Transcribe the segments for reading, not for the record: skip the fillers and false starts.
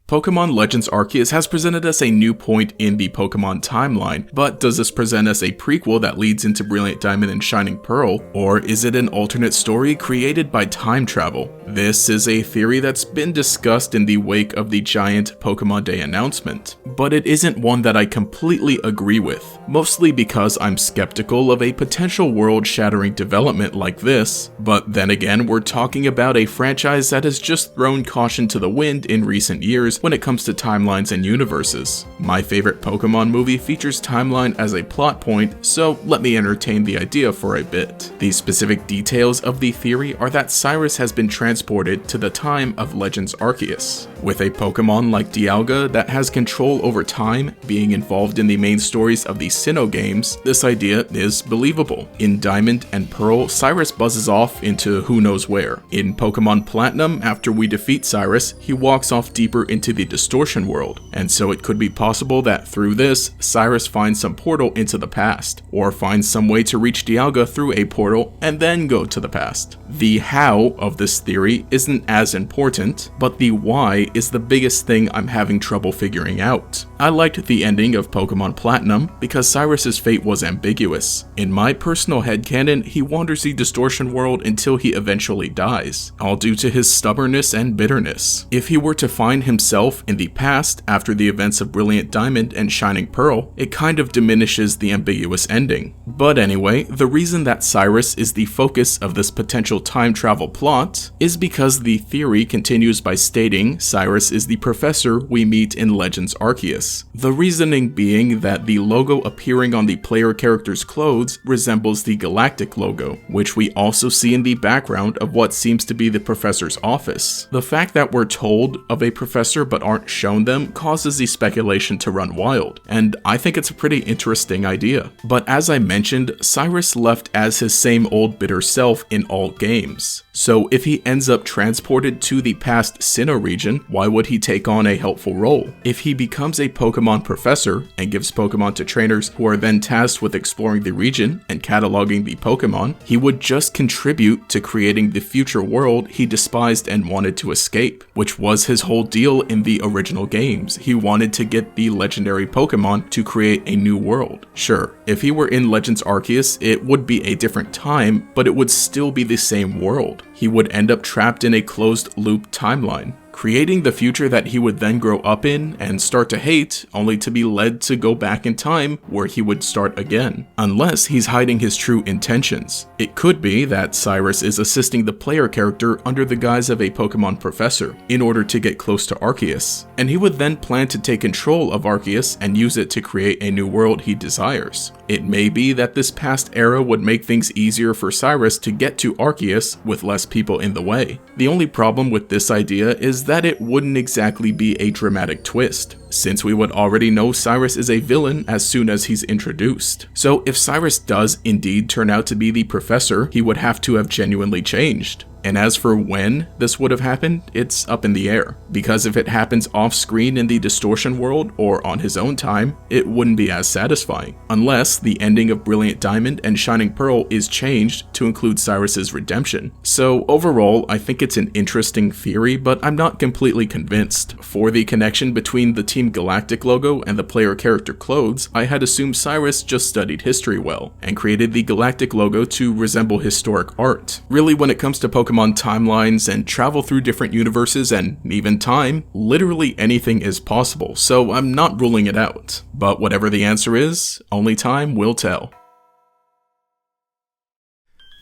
Pokémon Legends Arceus has presented us a new point in the Pokémon timeline, but does this present us a prequel that leads into Brilliant Diamond and Shining Pearl, or is it an alternate story created by time travel? This is a theory that's been discussed in the wake of the giant Pokémon Day announcement, but it isn't one that I completely agree with, mostly because I'm skeptical of a potential world-shattering development like this, but then again, we're talking about a franchise that has just thrown caution to the wind in recent years when it comes to timelines and universes. My favorite Pokémon movie features timeline as a plot point, so let me entertain the idea for a bit. The specific details of the theory are that Cyrus has been transported to the time of Legends Arceus. With a Pokémon like Dialga that has control over time being involved in the main stories of the Sinnoh games, this idea is believable. In Diamond and Pearl, Cyrus buzzes off into who knows where. In Pokémon Platinum, after we defeat Cyrus, he walks off deeper into the Distortion world, and so it could be possible that through this, Cyrus finds some portal into the past, or finds some way to reach Dialga through a portal and then go to the past. The how of this theory isn't as important, but the why is the biggest thing I'm having trouble figuring out. I liked the ending of Pokémon Platinum because Cyrus's fate was ambiguous. In my personal headcanon, he wanders the Distortion world until he eventually dies, all due to his stubbornness and bitterness. If he were to find himself in the past after the events of Brilliant Diamond and Shining Pearl, it kind of diminishes the ambiguous ending. But anyway, the reason that Cyrus is the focus of this potential time travel plot is because the theory continues by stating Cyrus is the professor we meet in Legends Arceus. The reasoning being that the logo appearing on the player character's clothes resembles the galactic logo, which we also see in the background of what seems to be the professor's office. The fact that we're told of a professor but aren't shown them causes the speculation to run wild, and I think it's a pretty interesting idea. But as I mentioned, Cyrus left as his same old bitter self in all games. So if he ends up transported to the past Sinnoh region, why would he take on a helpful role? If he becomes a Pokemon professor and gives Pokemon to trainers who are then tasked with exploring the region and cataloging the Pokemon, he would just contribute to creating the future world he despised and wanted to escape, which was his whole deal in the original games. He wanted to get the legendary Pokemon to create a new world. Sure, if he were in Legends Arceus, it would be a different time, but it would still be the same world. He would end up trapped in a closed-loop timeline, creating the future that he would then grow up in and start to hate, only to be led to go back in time where he would start again. Unless he's hiding his true intentions. It could be that Cyrus is assisting the player character under the guise of a Pokemon professor in order to get close to Arceus, and he would then plan to take control of Arceus and use it to create a new world he desires. It may be that this past era would make things easier for Cyrus to get to Arceus with less people in the way. The only problem with this idea is that it wouldn't exactly be a dramatic twist, since we would already know Cyrus is a villain as soon as he's introduced. So if Cyrus does indeed turn out to be the professor, he would have to have genuinely changed. And as for when this would have happened, it's up in the air, because if it happens off-screen in the Distortion world or on his own time, it wouldn't be as satisfying, unless the ending of Brilliant Diamond and Shining Pearl is changed to include Cyrus's redemption. So overall, I think it's an interesting theory, but I'm not completely convinced. For the connection between the Team Galactic logo and the player character clothes, I had assumed Cyrus just studied history well, and created the Galactic logo to resemble historic art. Really, when it comes to Pokémon timelines and travel through different universes and even time, literally anything is possible, so I'm not ruling it out. But whatever the answer is, only time will tell.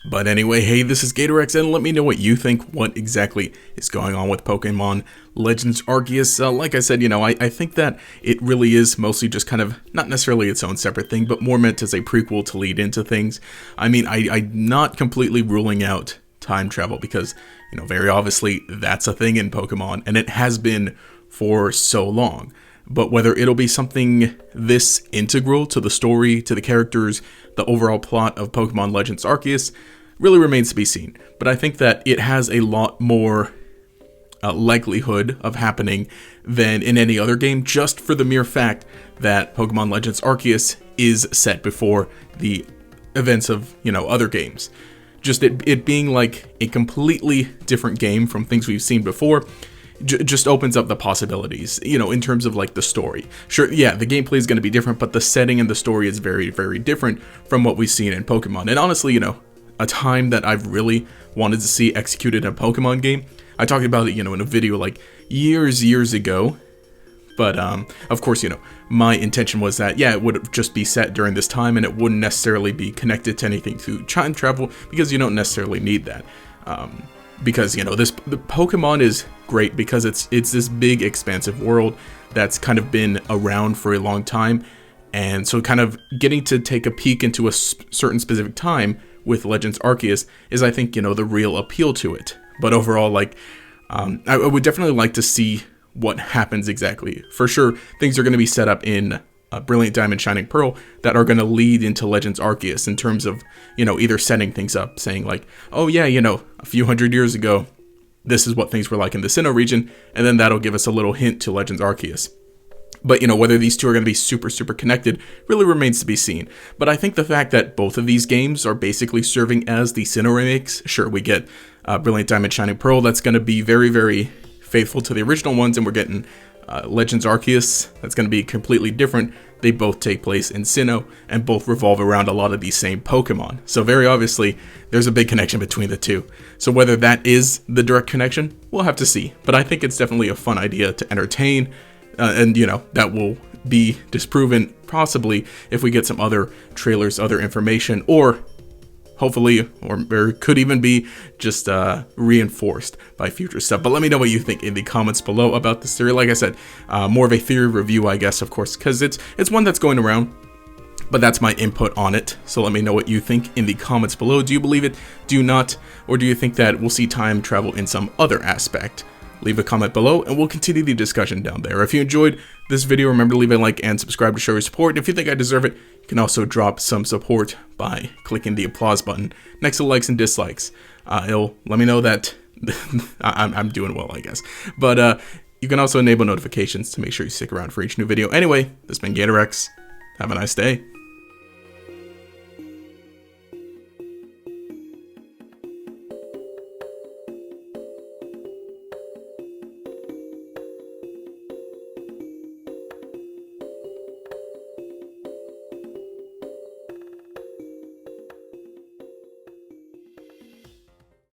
But anyway, hey, this is GatorX, and let me know what you think, what exactly is going on with Pokemon Legends Arceus. Like I said, I think that it really is mostly just kind of, not necessarily its own separate thing, but more meant as a prequel to lead into things. I mean, I'm not completely ruling out time travel because, very obviously that's a thing in Pokemon, and it has been for so long. But whether it'll be something this integral to the story, to the characters, the overall plot of Pokemon Legends Arceus, really remains to be seen. But I think that it has a lot more likelihood of happening than in any other game, just for the mere fact that Pokemon Legends Arceus is set before the events of, other games. Just it being like a completely different game from things we've seen before, just opens up the possibilities, you know, in terms of like the story. Sure, yeah, the gameplay is going to be different, but the setting and the story is very, very different from what we've seen in Pokemon. And honestly, you know, a time that I've really wanted to see executed in a Pokemon game, I talked about it, you know, in a video like years ago. But of course, you know, my intention was that, yeah, it would just be set during this time and it wouldn't necessarily be connected to anything through time travel, because you don't necessarily need that. Because, you know, the Pokemon is great because it's this big expansive world that's kind of been around for a long time. And so kind of getting to take a peek into a certain specific time with Legends Arceus is, I think, you know, the real appeal to it. But overall, like, I would definitely like to see what happens exactly. For sure, things are going to be set up in Brilliant Diamond, Shining Pearl that are going to lead into Legends Arceus in terms of, you know, either setting things up, saying like, oh yeah, you know, a few hundred years ago, this is what things were like in the Sinnoh region, and then that'll give us a little hint to Legends Arceus. But, you know, whether these two are going to be super connected really remains to be seen. But I think the fact that both of these games are basically serving as the Sinnoh remakes, sure, we get Brilliant Diamond, Shining Pearl, that's going to be very faithful to the original ones, and we're getting Legends Arceus, that's going to be completely different. They both take place in Sinnoh, and both revolve around a lot of these same Pokemon. So very obviously, there's a big connection between the two. So whether that is the direct connection, we'll have to see. But I think it's definitely a fun idea to entertain, and, you know, that will be disproven possibly if we get some other trailers, other information, or hopefully, or could even be just reinforced by future stuff. But let me know what you think in the comments below about this theory. Like I said, more of a theory review, I guess, of course, because it's one that's going around, but that's my input on it. So let me know what you think in the comments below. Do you believe it? Do you not? Or do you think that we'll see time travel in some other aspect? Leave a comment below and we'll continue the discussion down there. If you enjoyed this video, remember to leave a like and subscribe to show your support. And if you think I deserve it, you can also drop some support by clicking the applause button next to likes and dislikes. It'll let me know that I'm doing well, I guess. But you can also enable notifications to make sure you stick around for each new video. Anyway, this has been GatorX. Have a nice day.